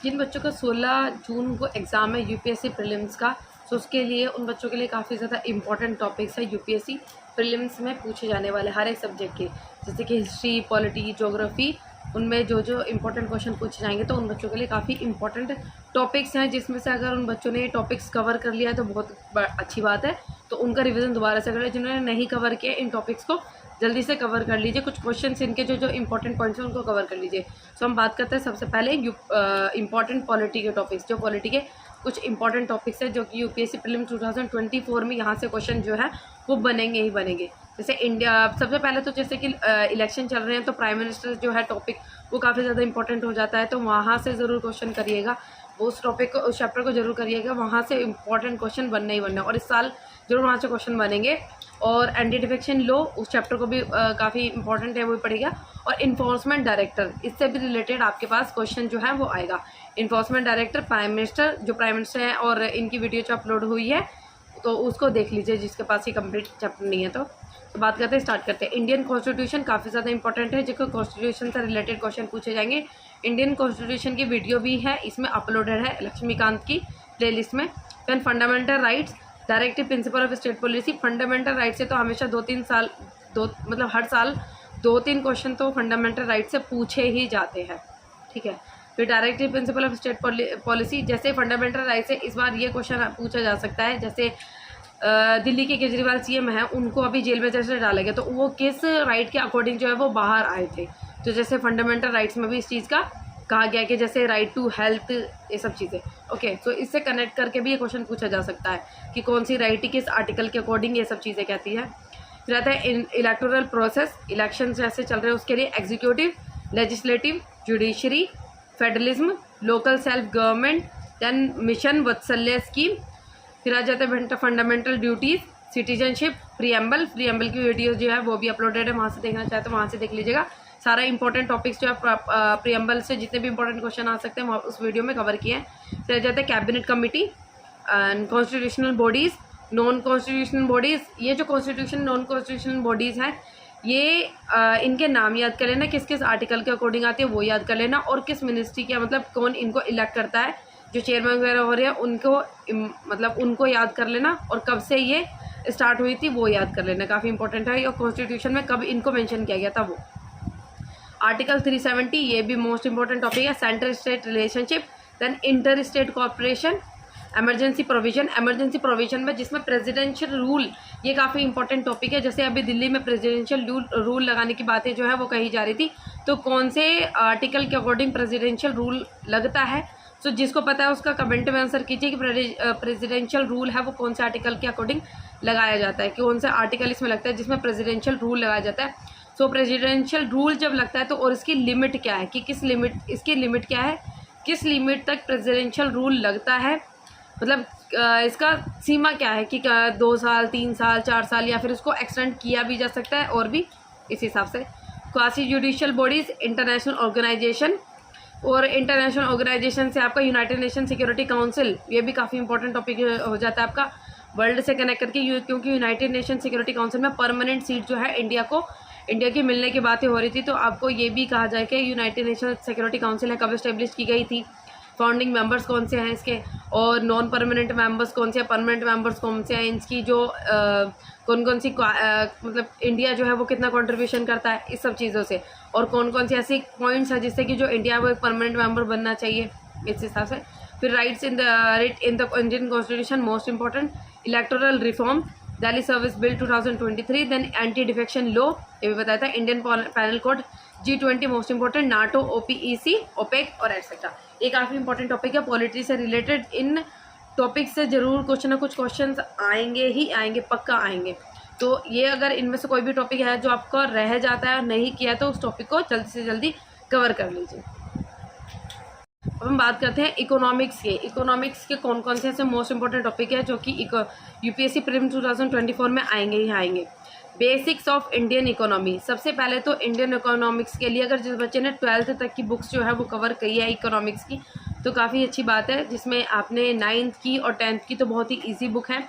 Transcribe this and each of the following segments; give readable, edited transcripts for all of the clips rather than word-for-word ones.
जिन बच्चों का 16 जून को एग्ज़ाम है यूपीएससी प्रीलिम्स का, तो उसके लिए उन बच्चों के लिए काफ़ी ज़्यादा इंपॉर्टेंट टॉपिक्स है यूपीएससी प्रीलिम्स में पूछे जाने वाले हर एक सब्जेक्ट के, जैसे कि हिस्ट्री, पॉलिटी, ज्योग्राफी, उनमें जो जो इंपॉर्टेंट क्वेश्चन पूछे जाएंगे तो उन बच्चों के लिए काफ़ी इंपॉर्टेंट टॉपिक्स हैं, जिसमें से अगर उन बच्चों ने ये टॉपिक्स कवर कर लिया है तो बहुत अच्छी बात है। तो उनका रिवीजन दोबारा से करें, जिन्होंने नहीं कवर किया इन टॉपिक्स को जल्दी से कवर कर लीजिए। कुछ क्वेश्चंस इनके जो जो इंपॉर्टेंट पॉइंट्स हैं उनको कवर कर लीजिए। सो हम बात करते हैं सबसे पहले इंपॉर्टेंट पॉलिटी के टॉपिक्स। जो पॉलिटी के कुछ इंपॉर्टेंट टॉपिक्स है जो कि यूपीएससी प्रीलिम 2024 में यहाँ से क्वेश्चन जो है वो बनेंगे ही बनेंगे। जैसे इंडिया, सबसे पहले तो जैसे कि इलेक्शन चल रहे हैं तो प्राइम मिनिस्टर जो है टॉपिक वो काफ़ी ज़्यादा इंपॉर्टेंट हो जाता है, तो वहाँ से ज़रूर क्वेश्चन करिएगा, वो उस टॉपिक को, उस चैप्टर को जरूर करिएगा, वहाँ से इंपॉर्टेंट क्वेश्चन बनना ही बनना। और इस साल जरूर वहाँ से क्वेश्चन बनेंगे। और एंटी डिफेक्शन लॉ, उस चैप्टर को भी काफ़ी इंपॉर्टेंट है, वो पढ़ेगा। और इन्फोर्समेंट डायरेक्टर, इससे भी रिलेटेड आपके पास क्वेश्चन जो है वो आएगा। इन्फोर्समेंट डायरेक्टर, प्राइम मिनिस्टर, जो प्राइम मिनिस्टर है और इनकी वीडियो जो अपलोड हुई है तो उसको देख लीजिए जिसके पास ये कंप्लीट चैप्टर नहीं है। तो बात करते हैं, स्टार्ट करते हैं। इंडियन कॉन्स्टिट्यूशन काफ़ी ज़्यादा इंपॉर्टेंट है, जिसको कॉन्स्टिट्यूशन से रिलेटेड क्वेश्चन पूछे जाएंगे। इंडियन कॉन्स्टिट्यूशन की वीडियो भी है, इसमें अपलोडेड है लक्ष्मीकांत की प्लेलिस्ट में। Then fundamental rights, directive principle of state policy. Fundamental right से तो हमेशा मतलब हर साल 2-3 क्वेश्चन तो फंडामेंटल राइट से पूछे ही जाते हैं, ठीक है। फिर directive principle of state policy, जैसे फंडामेंटल राइट से इस बार ये क्वेश्चन पूछा जा सकता है, जैसे दिल्ली के केजरीवाल सीएम हैं, उनको अभी जेल में जैसे डाला गया तो वो किस राइट के अकॉर्डिंग जो है वो बाहर आए थे। तो जैसे फंडामेंटल राइट्स में भी इस चीज़ का कहा गया कि जैसे राइट टू हेल्थ, ये सब चीज़ें, ओके। तो इससे कनेक्ट करके भी ये क्वेश्चन पूछा जा सकता है कि कौन सी राइट किस आर्टिकल के अकॉर्डिंग ये सब चीज़ें कहती है। फिर आता है इलेक्टोरल प्रोसेस, इलेक्शन जैसे चल रहे हैं उसके लिए executive, legislative, judiciary, federalism, local self government, then mission Vatsalya scheme. फिर आ जाते हैं फंडामेंटल ड्यूटीज़, सिटीजनशिप, प्रीएम्बल की वीडियो जो है वो भी अपलोडेड है, वहाँ से देखना चाहते हो वहाँ से देख लीजिएगा। सारा इंपॉर्टेंट टॉपिक्स जो है प्रीएम्बल से जितने भी इंपॉर्टेंट क्वेश्चन आ सकते हैं वहाँ उस वीडियो में कवर किए हैं। फिर आ जाते हैं cabinet committee and constitutional bodies, non constitutional bodies. ये जो कॉन्स्टिट्यूशन नॉन कॉन्स्टिट्यूशनल बॉडीज़ हैं ये इनके नाम याद कर लेना, किस किस आर्टिकल के अकॉर्डिंग आती है वो याद कर लेना, और किस मिनिस्ट्री के मतलब कौन इनको इलेक्ट करता है, जो चेयरमैन वगैरह हो रहे हैं उनको मतलब उनको याद कर लेना, और कब से ये स्टार्ट हुई थी वो याद कर लेना, काफ़ी इंपॉर्टेंट है। और कॉन्स्टिट्यूशन में कब इनको मेंशन किया गया था वो। आर्टिकल 370, ये भी मोस्ट इंपॉर्टेंट टॉपिक है। Central state relationship, then inter state corporation, emergency provision में जिसमें प्रेसिडेंशियल रूल, ये काफ़ी इंपॉर्टेंट टॉपिक है। जैसे अभी दिल्ली में प्रेसिडेंशियल रूल लगाने की बातें जो है वो कही जा रही थी, तो कौन से आर्टिकल के अकॉर्डिंग प्रेसिडेंशियल रूल लगता है। तो जिसको पता है उसका कमेंट में आंसर कीजिए कि प्रेसिडेंशियल रूल है वो कौन से आर्टिकल के अकॉर्डिंग लगाया जाता है, कौन सा आर्टिकल इसमें लगता है जिसमें प्रेसिडेंशियल रूल लगाया जाता है। सो प्रेसिडेंशियल रूल जब लगता है तो और इसकी लिमिट क्या है, कि इसकी लिमिट क्या है, किस लिमिट तक प्रेसिडेंशियल रूल लगता है, मतलब इसका सीमा क्या है कि 2 साल, 3 साल, 4 साल, या फिर उसको एक्सटेंड किया भी जा सकता है और भी इस हिसाब से। Quasi judicial bodies, international organisation, और इंटरनेशनल ऑर्गेनाइजेशन से आपका यूनाइटेड नेशन सिक्योरिटी काउंसिल, ये भी काफ़ी इंपॉर्टेंट टॉपिक हो जाता है आपका वर्ल्ड से कनेक्ट करके, क्योंकि यूनाइटेड नेशन सिक्योरिटी काउंसिल में परमानेंट सीट जो है इंडिया की मिलने की बातें हो रही थी। तो आपको ये भी कहा जाए कि यूनाइटेड नेशन सिक्योरिटी काउंसिल है कब इस्टेब्लिश की गई थी, फाउंडिंग मेंबर्स कौन से हैं इसके, और नॉन परमानेंट मेंबर्स कौन से हैं, परमानेंट मेंबर्स कौन से हैं, इसकी जो कौन कौन सी मतलब इंडिया जो है वो कितना कंट्रीब्यूशन करता है इस सब चीज़ों से, और कौन कौन सी ऐसी पॉइंट्स है जिससे कि जो इंडिया वो एक परमानेंट मेंबर बनना चाहिए इस हिसाब से। फिर rights in the Indian constitution, most important. Electoral reform, Delhi service bill 2023, then anti defection law, ये भी बताया था। Indian penal code, G20 most important, NATO, OPEC, OPEC और एटसेट्रा। ये काफ़ी इंपॉर्टेंट टॉपिक है पॉलिटी से रिलेटेड। इन टॉपिक से ज़रूर कुछ ना कुछ क्वेश्चंस आएंगे ही आएंगे, पक्का आएंगे। तो ये अगर इनमें से कोई भी टॉपिक है जो आपका रह जाता है और नहीं किया तो उस टॉपिक को जल्दी से जल्दी कवर कर लीजिए। अब हम बात करते हैं इकोनॉमिक्स के। इकोनॉमिक्स के कौन कौन से ऐसे मोस्ट इंपॉर्टेंट टॉपिक है जो कि यूपीएससी प्रीलिम 2024 में आएंगे ही आएंगे। बेसिक्स ऑफ इंडियन इकोनॉमी, सबसे पहले तो इंडियन इकोनॉमिक्स के लिए अगर जिस बच्चे ने 12th तक की बुक्स जो है वो कवर की है इकोनॉमिक्स की तो काफ़ी अच्छी बात है, जिसमें आपने 9th की और 10th की तो बहुत ही ईजी बुक है।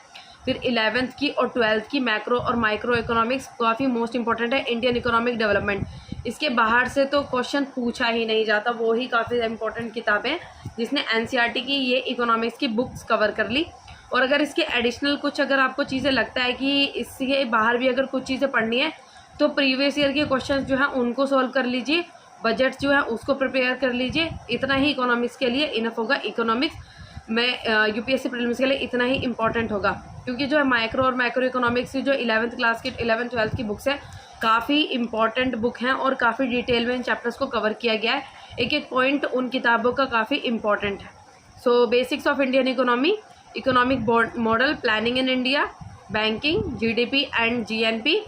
फिर 11th की और 12th की मैक्रो और माइक्रो इकोनॉमिक्स काफ़ी मोस्ट इंपॉर्टेंट है। इंडियन इकोनॉमिक डेवलपमेंट, इसके बाहर से तो क्वेश्चन पूछा ही नहीं जाता। वो ही काफ़ी इंपॉर्टेंट किताब है जिसने एनसीईआरटी की ये इकोनॉमिक्स की बुक्स कवर कर ली। और अगर इसके एडिशनल कुछ अगर आपको चीज़ें लगता है कि इसके बाहर भी अगर कुछ चीज़ें पढ़नी है तो प्रीवियस ईयर के क्वेश्चन जो हैं उनको सॉल्व कर लीजिए, बजट जो है उसको प्रिपेयर कर लीजिए। इतना ही इकोनॉमिक्स के लिए इनफ होगा। इकोनॉमिक्स में यूपीएससी प्रीलिम्स के लिए इतना ही इंपॉर्टेंट होगा, क्योंकि जो है माइक्रो और मैक्रो इकोनॉमिक्स की जो 11th क्लास की 11th 12th की बुक्स है काफ़ी इंपॉर्टेंट बुक हैं और काफ़ी डिटेल में इन चैप्टर्स को कवर किया गया है। एक एक पॉइंट उन किताबों का काफ़ी इंपॉर्टेंट है। सो basics of Indian economy, economic model, planning in India, banking, GDP and GNP,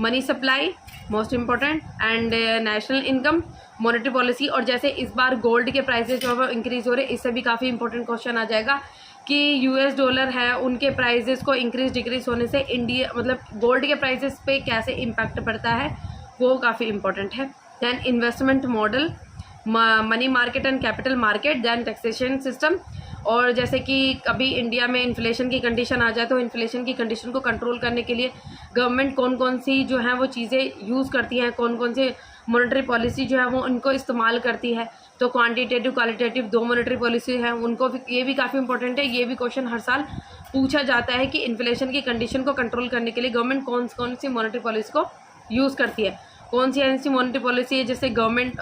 money supply most important, and national income, monetary policy. और जैसे इस बार गोल्ड के प्राइसेस जो है वो इंक्रीज़ हो रहे हैं, इससे भी काफ़ी इंपॉर्टेंट क्वेश्चन आ जाएगा कि यूएस डॉलर है उनके प्राइसेस को इंक्रीज डिक्रीज होने से इंडिया मतलब गोल्ड के प्राइसेस पे कैसे इम्पैक्ट पड़ता है, वो काफ़ी इंपॉर्टेंट है। Then investment model, money market and capital market, then taxation system. और जैसे कि कभी इंडिया में इन्फ्लेशन की कंडीशन आ जाए तो इन्फ्लेशन की कंडीशन को कंट्रोल करने के लिए गवर्नमेंट कौन कौन सी जो है वो चीज़ें यूज़ करती हैं, कौन कौन से मॉनेटरी पॉलिसी जो है वो उनको इस्तेमाल करती है। तो क्वांटिटेटिव क्वालिटेटिव 2 मॉनेटरी पॉलिसी हैं, उनको भी, ये भी काफ़ी इंपॉर्टेंट है। ये भी क्वेश्चन हर साल पूछा जाता है कि इन्फ्लेशन की कंडीशन को कंट्रोल करने के लिए गवर्नमेंट कौन सी मॉनेटरी पॉलिसी को यूज़ करती है, कौन सी ऐसी मॉनेटरी पॉलिसी है जिससे गवर्नमेंट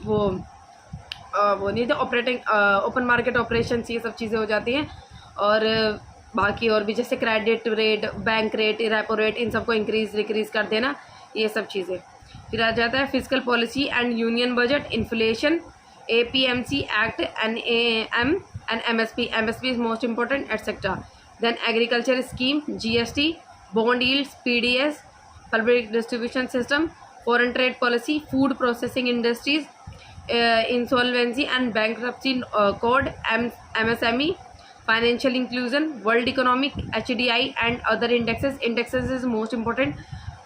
वो नहीं तो ऑपरेटिंग ओपन मार्केट ऑपरेशन ये सब चीज़ें हो जाती हैं। और बाकी और भी जैसे credit rate, bank rate, repo rate, इन सबको इंक्रीज डिक्रीज कर देना, ये सब चीज़ें। फिर आ जाता है physical policy and union budget, inflation, APMC act, NAM and MSP is most important etcetera. Then agriculture scheme, GST, bond yields, PDS, public distribution system, foreign trade policy, food processing industries, insolvency and bankruptcy code, MSME, financial inclusion, world economic, HDI and other indexes is most important.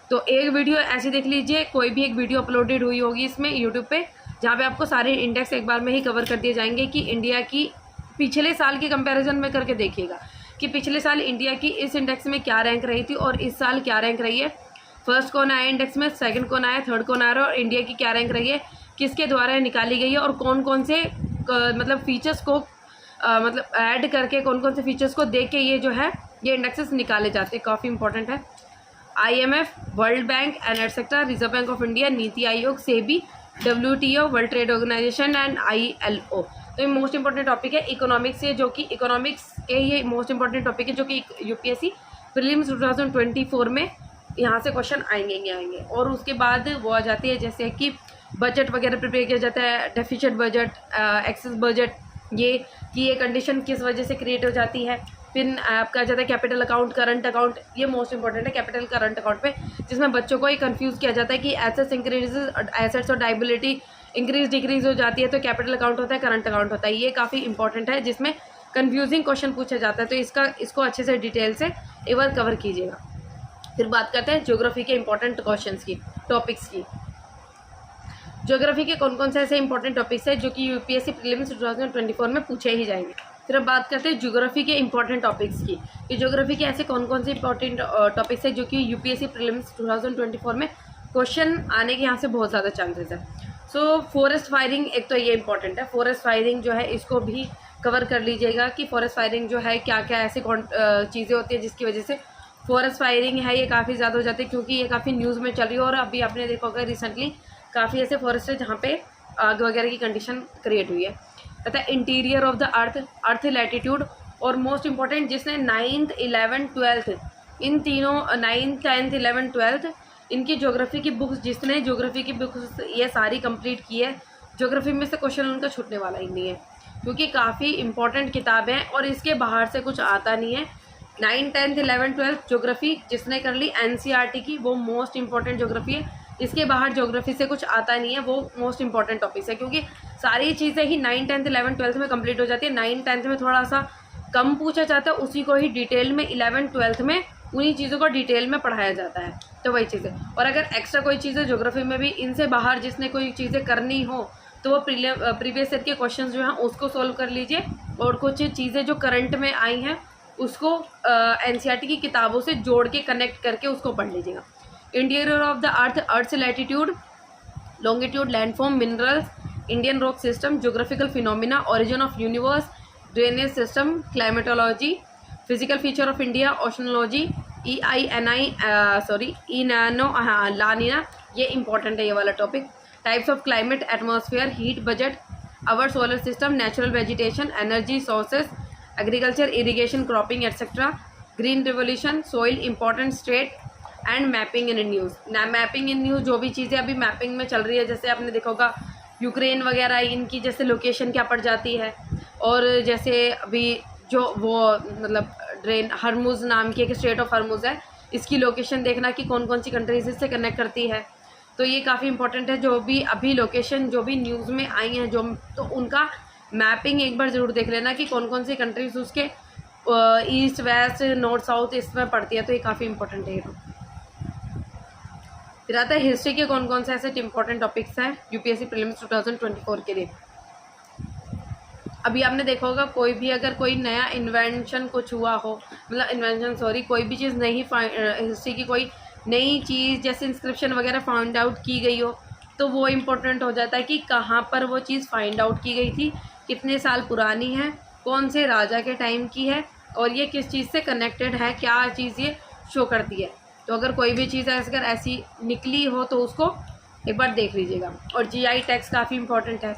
तो एक video ऐसी देख लीजिए, कोई भी एक video uploaded हुई होगी इसमें यूट्यूब पे, जहाँ पे आपको सारे इंडेक्स एक बार में ही कवर कर दिए जाएंगे कि इंडिया की पिछले साल के कंपैरिजन में करके देखिएगा कि पिछले साल इंडिया की इस इंडेक्स में क्या रैंक रही थी और इस साल क्या रैंक रही है। फर्स्ट कौन आया इंडेक्स में, सेकंड कौन आया, थर्ड कौन आ रहा है और इंडिया की क्या रैंक रही है, किसके द्वारा निकाली गई है और कौन कौन से मतलब फीचर्स को मतलब ऐड करके कौन कौन से फीचर्स को देख के ये जो है ये इंडेक्सेस निकाले जाते हैं। काफ़ी इंपॉर्टेंट है। IMF, world bank and etcetera, reserve bank of India, NITI Aayog, SEBI, WTO, world trade organisation and ILO। तो ये मोस्ट इंपॉर्टेंट टॉपिक है इकोनॉमिक्स से, जो कि इकोनॉमिक्स के ये मोस्ट इंपॉर्टेंट टॉपिक है जो कि यूपीएससी प्रीलिम्स 2024 में यहाँ से क्वेश्चन आएंगे। और उसके बाद वो आ जाती है जैसे कि बजट वगैरह प्रिपेयर किया जाता है, डेफिसिट बजट, एक्सेस बजट, ये कि ये कंडीशन किस वजह से क्रिएट हो जाती है। फिर आपका जाता है कैपिटल अकाउंट, करंट अकाउंट, ये मोस्ट इंपॉर्टेंट है कैपिटल करंट अकाउंट पे, जिसमें बच्चों को ये कंफ्यूज किया जाता है कि एसेट्स इंक्रीज, एसेट्स और लायबिलिटी इंक्रीज डिक्रीज हो जाती है तो कैपिटल अकाउंट होता है, करंट अकाउंट होता है। ये काफ़ी इंपॉर्टेंट है जिसमें कन्फ्यूजिंग क्वेश्चन पूछा जाता है, तो इसको अच्छे से डिटेल से एक बार कवर कीजिएगा। फिर बात करते हैं ज्योग्राफी के इंपॉर्टेंट क्वेश्चन की, टॉपिक्स की। ज्योग्राफी के कौन कौन से ऐसे इंपॉर्टेंट टॉपिक्स हैं जो कि यूपीएससी प्रीलिम्स 2024 में पूछे ही जाएंगे। फिर अब बात करते हैं ज्योग्राफी के इंपॉर्टेंट टॉपिक्स की कि ज्योग्राफी के ऐसे कौन कौन से इंपॉर्टेंट टॉपिक्स हैं जो कि यूपीएससी प्रीलिम्स 2024 में क्वेश्चन आने के यहाँ से बहुत ज़्यादा चांसेस है। सो फॉरेस्ट फायरिंग, एक तो ये इंपॉर्टेंट है, फॉरेस्ट फायरिंग जो है इसको भी कवर कर लीजिएगा कि फॉरेस्ट फायरिंग जो है क्या क्या ऐसी चीज़ें होती है जिसकी वजह से फॉरेस्ट फायरिंग है ये काफ़ी ज़्यादा हो जाती है, क्योंकि ये काफ़ी न्यूज़ में चल रही है। और अभी आपने देखा होगा रिसेंटली काफ़ी ऐसे फॉरेस्ट है जहाँ पे आग वगैरह की कंडीशन क्रिएट हुई है। तथा interior of the earth latitude, और मोस्ट इंपॉर्टेंट जिसने 9th 11th 12th इन तीनों 9th 10th 11th 12th इनकी ज्योग्राफी की बुक्स, जिसने ज्योग्राफी की बुक्स ये सारी कंप्लीट की है, ज्योग्राफी में से क्वेश्चन उनका छूटने वाला ही नहीं है, क्योंकि काफ़ी इंपॉर्टेंट किताब है और इसके बाहर से कुछ आता नहीं है। 9th 10th 11th 12th geography जिसने कर ली एनसीईआरटी की, वो मोस्ट इंपॉर्टेंट ज्योग्राफी है। इसके बाहर ज्योग्राफी से कुछ आता नहीं है, वो मोस्ट इंपॉर्टेंट टॉपिक्स है, क्योंकि सारी चीज़ें ही 9th 10th 11th 12th में कंप्लीट हो जाती है। 9th 10th में थोड़ा सा कम पूछा जाता है, उसी को ही डिटेल में 11th 12th में उन्हीं चीज़ों को डिटेल में पढ़ाया जाता है, तो वही चीज़ें। और अगर एक्स्ट्रा कोई चीज़ें ज्योग्राफी में भी इनसे बाहर जिसने कोई चीज़ें करनी हो तो वो प्रीवियस ईयर के क्वेश्चन जो हैं उसको सॉल्व कर लीजिए, और कुछ चीज़ें जो करंट में आई हैं उसको एनसीईआरटी की किताबों से जोड़ के कनेक्ट करके उसको पढ़ लीजिएगा। Interior of the earth, earth latitude, longitude, landform, minerals, Indian rock system, geographical phenomena, origin of universe, drainage system, climatology, physical feature of India, oceanology, ENANO, La Nina, ये important है ये वाला topic. Types of climate, atmosphere, heat, budget, our solar system, natural vegetation, energy sources, agriculture, irrigation, cropping, etc. Green revolution, soil, important state, and mapping in news. Mapping in news जो भी चीज़ें अभी mapping में चल रही है, जैसे आपने देखा होगा यूक्रेन वगैरह, इनकी जैसे लोकेशन क्या पड़ जाती है, और जैसे अभी जो वो मतलब ड्रेन हरमुज़ नाम की एक स्टेट ऑफ हरमुज़ है, इसकी लोकेशन देखना कि कौन कौन सी कंट्रीज इससे कनेक्ट करती है. तो ये काफ़ी इंपॉर्टेंट है. जो भी अभी लोकेशन जो भी न्यूज़ में आई हैं जो, तो उनका मैपिंग एक बार ज़रूर देख लेना कि कौन कौन सी कंट्रीज उसके ईस्ट वेस्ट नॉर्थ साउथ इसमें पड़ती है. तो ये काफ़ी इंपॉर्टेंट है. फिर आता है हिस्ट्री के कौन कौन से ऐसे इंपॉर्टेंट टॉपिक्स हैं यूपीएससी प्रीलिम्स 2024 के लिए. अभी आपने देखा होगा कोई भी अगर कोई नया इन्वेंशन कुछ हुआ हो, मतलब कोई भी चीज़ नहीं हिस्ट्री की कोई नई चीज़ जैसे इंस्क्रिप्शन वगैरह फाइंड आउट की गई हो, तो वो इम्पोर्टेंट हो जाता है कि कहाँ पर वो चीज़ फाइंड आउट की गई थी, कितने साल पुरानी है, कौन से राजा के टाइम की है, और ये किस चीज़ से कनेक्टेड है, क्या चीज़ ये शो करती है. तो अगर कोई भी चीज़ अगर ऐसी निकली हो तो उसको एक बार देख लीजिएगा. और जीआई टैक्स काफ़ी इंपॉर्टेंट है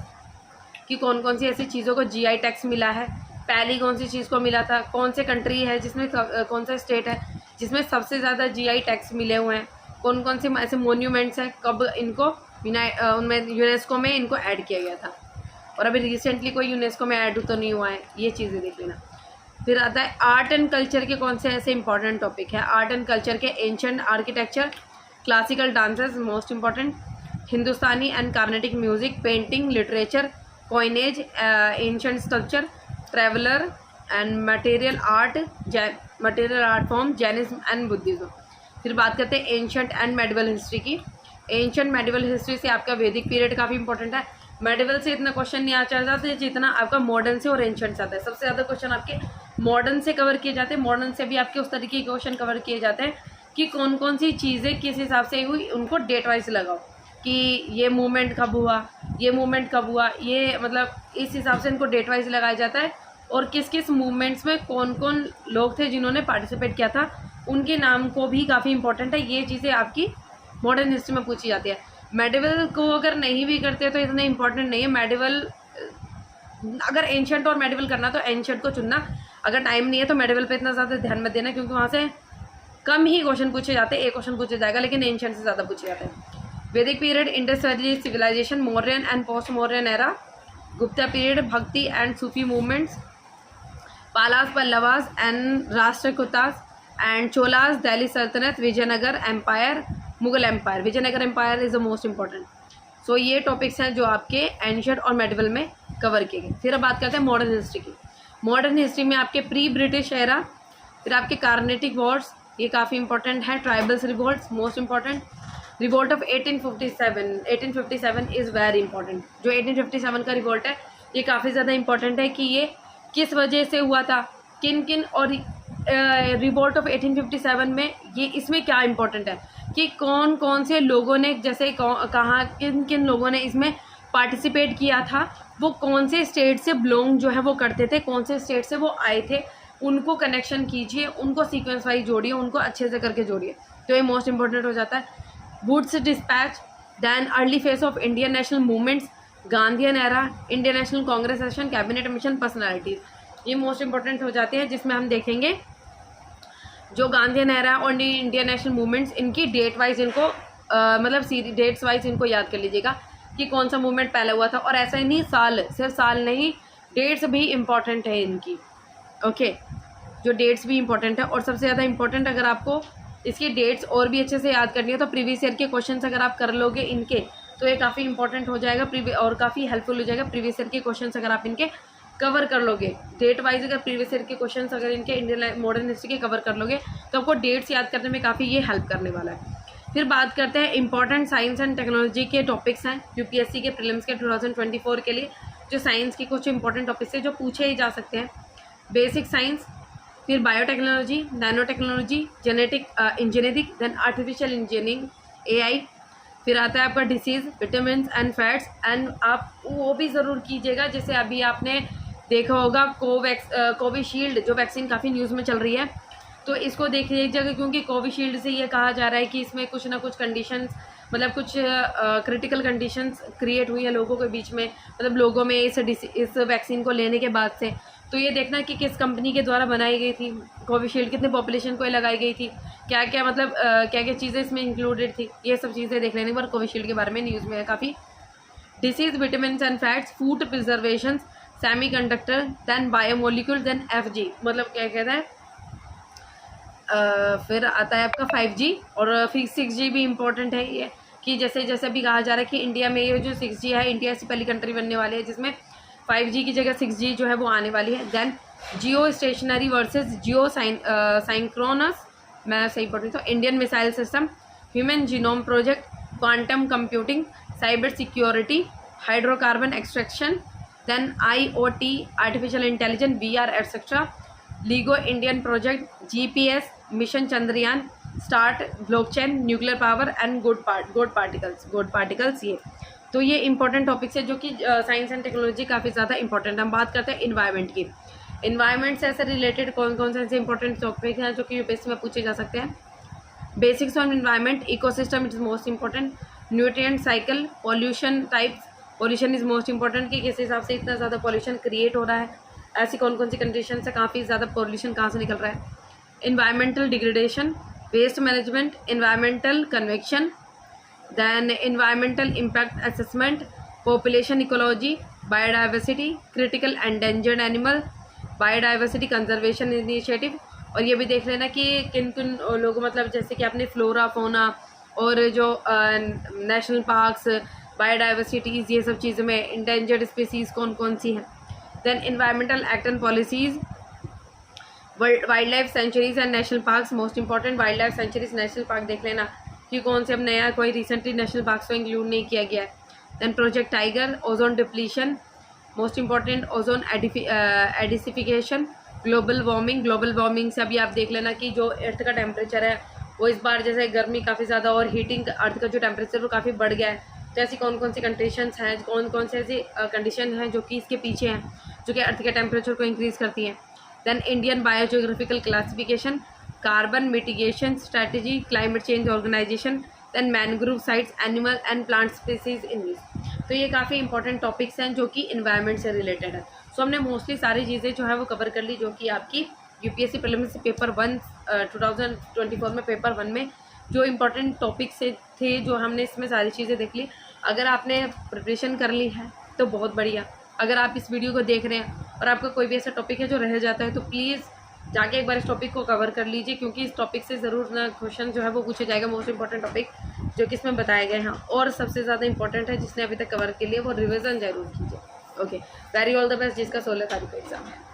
कि कौन कौन सी ऐसी चीज़ों को जीआई टैक्स मिला है, पहली कौन सी चीज़ को मिला था, कौन से कंट्री है जिसमें कौन सा स्टेट है जिसमें सबसे ज़्यादा जीआई टैक्स मिले हुए हैं, कौन कौन से ऐसे मोन्यूमेंट्स हैं, कब इनको उनमें यूनेस्को में इनको ऐड किया गया था, और अभी रिसेंटली कोई यूनेस्को में ऐड तो नहीं हुआ है. ये चीज़ें देख लेना. फिर आता है आर्ट एंड कल्चर के कौन से ऐसे इंपॉर्टेंट टॉपिक है. आर्ट एंड कल्चर के ancient architecture, classical dances most important, Hindustani and Carnatic music, painting, literature, coinage, ancient sculpture, traveller and material art form, Jainism and Buddhism. फिर बात करते हैं एंशंट एंड मेडिवल हिस्ट्री की. Ancient medieval history से आपका वैदिक period काफ़ी इंपॉर्टेंट है. मेडिवल से इतना क्वेश्चन नहीं आ जाता जितना आपका मॉडर्न से और एंशंट से आता है. सबसे ज़्यादा क्वेश्चन आपके मॉडर्न से कवर किए जाते हैं. मॉडर्न से भी आपके उस तरीके के क्वेश्चन कवर किए जाते हैं कि कौन कौन सी चीज़ें किस हिसाब से हुई, उनको डेट वाइज लगाओ कि ये मूवमेंट कब हुआ, ये मूवमेंट कब हुआ, ये मतलब इस हिसाब से इनको डेट वाइज लगाया जाता है. और किस किस मूवमेंट्स में कौन कौन लोग थे जिन्होंने पार्टिसिपेट किया था, उनके नाम को भी काफ़ी इंपॉर्टेंट है. ये चीज़ें आपकी मॉडर्न हिस्ट्री में पूछी जाती है. मेडिवल को अगर नहीं भी करते तो इतना इंपॉर्टेंट नहीं है. मेडिवल अगर एंशंट और मेडिवल करना तो एंशंट को चुनना. अगर टाइम नहीं है तो मेडिवल पे इतना ज़्यादा ध्यान मत देना, क्योंकि वहाँ से कम ही क्वेश्चन पूछे जाते हैं. एक क्वेश्चन पूछा जाएगा, लेकिन एंशंट से ज़्यादा पूछे जाते हैं. Vedic period, Indus valley civilization, Mauryan and post Mauryan era, Gupta period, Bhakti and Sufi movements, Palas Pallavas and Rashtrakutas and Cholas, Delhi sultanate, Vijayanagar empire, Mughal empire. Vijayanagar empire is the most important. So ये टॉपिक्स हैं जो आपके एंशंट और मेडिवल में कवर किए गए. फिर अब बात करते हैं मॉडर्न हिस्ट्री की. मॉडर्न हिस्ट्री में आपके प्री ब्रिटिश एरा, फिर आपके कार्नेटिक वॉर्स, ये काफ़ी इंपॉर्टेंट है. Tribals revolts most important. Revolt of 1857 is very important. जो 1857 का रिवोल्ट है ये काफ़ी ज़्यादा इंपॉर्टेंट है कि ये किस वजह से हुआ था, किन किन, और रिवोल्ट ऑफ 1857 में ये इसमें क्या इंपॉर्टेंट है कि कौन कौन से लोगों ने, जैसे कहाँ किन किन लोगों ने इसमें पार्टिसिपेट किया था, वो कौन से स्टेट से बिलोंग जो है वो करते थे, कौन से स्टेट से वो आए थे, उनको कनेक्शन कीजिए, उनको सीक्वेंस वाइज जोड़िए, उनको अच्छे से करके जोड़िए. तो ये मोस्ट इंपॉर्टेंट हो जाता है. Woods dispatch, then early phase of Indian national movements, Gandhian era, Indian National Congress session, cabinet mission, personalities, ये मोस्ट इंपॉर्टेंट हो जाते हैं, जिसमें हम देखेंगे जो गांधीयन एरा और इंडियन नेशनल मूवमेंट्स, इनकी डेट वाइज इनको मतलब डेट्स वाइज इनको याद कर लीजिएगा कि कौन सा मूवमेंट पहले हुआ था. और ऐसा ही नहीं, साल सिर्फ साल नहीं, डेट्स भी इम्पॉर्टेंट है इनकी. ओके, जो डेट्स भी इम्पॉर्टेंट है. और सबसे ज़्यादा इम्पॉर्टेंट, अगर आपको इसकी डेट्स और भी अच्छे से याद करनी है तो प्रीवियस ईयर के क्वेश्चंस अगर आप कर लोगे इनके, तो ये काफ़ी इंपॉर्टेंट हो जाएगा और काफ़ी हेल्पफुल हो जाएगा. प्रीवियस ईयर के क्वेश्चंस अगर आप इनके कवर कर लोगे डेट वाइज, अगर प्रीवियस ईयर के क्वेश्चंस अगर इनके इंडियन मॉडर्न हिस्ट्री के कवर कर लोगे तो आपको डेट्स याद करने में काफ़ी ये हेल्प करने वाला है. फिर बात करते हैं इंपॉर्टेंट साइंस एंड टेक्नोलॉजी के टॉपिक्स हैं यूपीएससी के प्रीलिम्स के 2024 के लिए. जो साइंस के कुछ इंपॉर्टेंट टॉपिक्स हैं जो पूछे ही जा सकते हैं. बेसिक साइंस, फिर biotechnology, nano technology, genetic engineering, then artificial engineering, AI, फिर आता है आपका disease, vitamin and fats, and आप वो भी ज़रूर कीजिएगा। जैसे अभी आपने देखा होगा कोविशील्ड जो वैक्सीन काफ़ी न्यूज़ में चल रही है, तो इसको देख लीजिएगा, क्योंकि कोविशील्ड से ये कहा जा रहा है कि इसमें कुछ ना कुछ कंडीशंस, मतलब कुछ क्रिटिकल कंडीशंस क्रिएट हुई है लोगों के बीच में, मतलब लोगों में इस वैक्सीन को लेने के बाद से। तो ये देखना कि किस कंपनी के द्वारा बनाई गई थी कोविशील्ड, कितने पॉपुलेशन को ये लगाई गई थी, क्या क्या मतलब क्या क्या चीज़ें इसमें इंक्लूडेड थी, ये सब चीज़ें देख लेने पर कोविशील्ड के बारे में न्यूज़ में है काफ़ी। Disease, vitamin and fats, food preservation, semiconductor, then biomolecule, then FG, मतलब क्या कहता है। फिर आता है आपका 5G, और फिर 6G भी इम्पोर्टेंट है ये, कि जैसे जैसे अभी कहा जा रहा है कि इंडिया में ये जो 6G है, इंडिया ऐसी पहली कंट्री बनने वाली है जिसमें 5G की जगह 6G जो है वो आने वाली है। Then geo stationary versus geo synchronous, मैं सही पढ़ रही हूँ, तो Indian missile system, human genome project, quantum computing, cyber security, hydrocarbon extraction, then IoT, artificial intelligence, VR etcetera, LIGO Indian project, GPS mission Chandrayaan, start blockchain, nuclear power and good particles. ये तो ये important topics है जो कि science and technology काफ़ी ज़्यादा important है। हम बात करते हैं इन्वायरमेंट की। इन्वायरमेंट से ऐसे रिलेटेड कौन कौन से ऐसे इंपॉर्टेंट टॉपिक हैं जो कि यूपीएससी में पूछे जा सकते हैं। Basics on environment, ecosystem is most important, nutrient cycle, pollution types, pollution is most important कि किस हिसाब से इतना ज़्यादा पॉल्यूशन क्रिएट हो रहा है, ऐसी कौन कौन सी कंडीशन से काफ़ी ज़्यादा पॉल्यूशन कहाँ से निकल रहा है। Environmental degradation, waste management, environmental convection, then environmental impact assessment, population ecology, biodiversity, critical endangered animal, biodiversity conservation initiative। और ये भी देख लेना कि किन किन लोगों, मतलब जैसे कि आपने फ्लोरा फोना और जो नेशनल पार्क्स, बायोडाइवर्सिटीज़, ये सब चीज़ों में इंडेंजर्ड स्पीसीज़ कौन कौन सी हैं। Then environmental act and policies, wild life sanctuaries and national parks, most important wild life sanctuaries national park देख लेना कि कौन से अब नया कोई रिसेंटली नेशनल पार्क्स को इंक्लूड नहीं किया गया है। Then project tiger, ozone depletion, most important ozone acidification, global warming से अभी आप देख लेना कि जो अर्थ का टेम्परेचर है वो इस बार जैसे गर्मी काफ़ी ज़्यादा और हीटिंग अर्थ का जो टेम्परेचर वो काफ़ी बढ़ गया है। तो ऐसी कौन कौन सी कंडीशंस हैं, कौन कौन से ऐसी कंडीशन हैं जो कि इसके पीछे हैं, जो कि अर्थ के टेम्परेचर को इंक्रीज़ करती हैं। Then Indian biogeographical classification, carbon mitigation strategy, climate change organisation, then mangrove sites, animal and plant species in this. तो ये काफ़ी इंपॉर्टेंट टॉपिक्स हैं जो कि इन्वायरमेंट से रिलेटेड है। सो हमने मोस्टली सारी चीज़ें जो है वो कवर कर ली जो कि आपकी यूपीएससी प्रीलिम्स पेपर 1 2024 में पेपर 1 में जो इंपॉर्टेंट टॉपिक्स थे, जो हमने इसमें सारी चीज़ें देख ली। अगर आपने प्रिपरेशन कर ली है तो बहुत बढ़िया। अगर आप इस वीडियो को देख रहे हैं और आपका कोई भी ऐसा टॉपिक है जो रह जाता है तो प्लीज़ जाके एक बार इस टॉपिक को कवर कर लीजिए, क्योंकि इस टॉपिक से ज़रूर ना क्वेश्चन जो है वो पूछा जाएगा, मोस्ट इंपॉर्टेंट टॉपिक जो कि इसमें बताए गए हैं। और सबसे ज़्यादा इंपॉर्टेंट है जिसने अभी तक कवर के लिए वो रिविज़न ज़रूर कीजिए। Okay, very all the best जिसका 16 तारीख को एग्ज़ाम है।